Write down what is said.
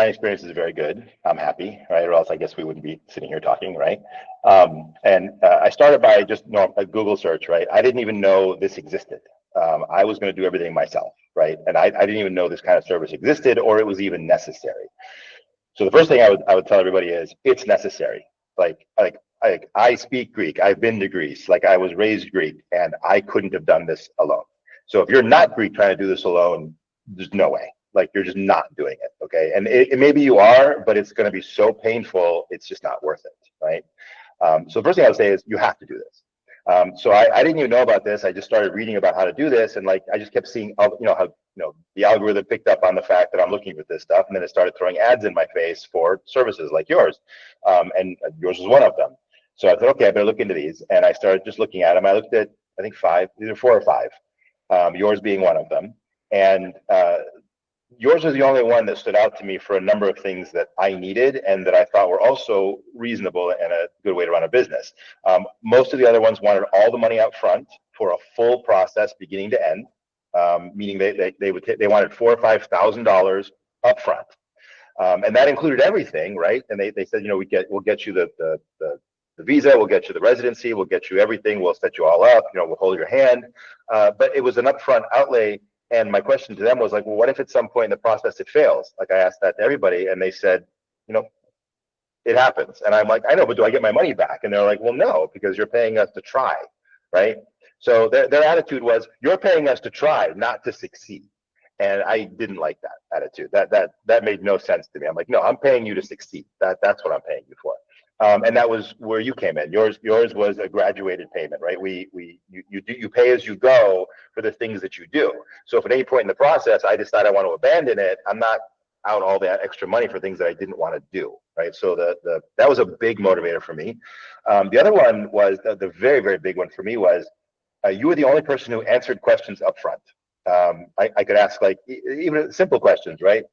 My experience is very good. I'm happy, right? Or else I guess we wouldn't be sitting here talking, right? I started by just a Google search, right? I didn't even know this existed. I was going to do everything myself, right? And I didn't even know this kind of service existed or it was even necessary. So the first thing I would tell everybody is it's necessary. I speak Greek. I've been to Greece. Like I was raised Greek, and I couldn't have done this alone. So if you're not Greek trying to do this alone, there's no way. Like you're just not doing it. Okay, and maybe you are, but it's going to be so painful. It's just not worth it, right? So the first thing I would say is you have to do this. So I didn't even know about this. I just started reading about how to do this, and like I just kept seeing, how the algorithm picked up on the fact that I'm looking for this stuff, and then it started throwing ads in my face for services like yours, and yours was one of them. So I thought, okay, I better look into these, and I started just looking at them. I looked at I think either 4 or 5, yours being one of them, and yours was the only one that stood out to me for a number of things that I needed and that I thought were also reasonable and a good way to run a business. Most of the other ones wanted all the money up front for a full process beginning to end, meaning they wanted $4,000 or $5,000 up front. And that included everything, right? And they said, we'll get you the visa, we'll get you the residency, we'll get you everything, we'll set you all up, we'll hold your hand. But it was an upfront outlay. And my question to them was like, well, what if at some point in the process it fails? Like I asked that to everybody, and they said, it happens. And I'm like, I know, but do I get my money back? And they're like, well, no, because you're paying us to try, right? So their attitude was, you're paying us to try, not to succeed. And I didn't like that attitude. That made no sense to me. I'm like, no, I'm paying you to succeed. That's what I'm paying you for. And that was where you came in. Yours was a graduated payment, right? You pay as you go for the things that you do. So if at any point in the process I decide I want to abandon it, I'm not out all that extra money for things that I didn't want to do, right? So that was a big motivator for me. The other one was the very, very big one for me was you were the only person who answered questions up front. I could ask like even simple questions, right?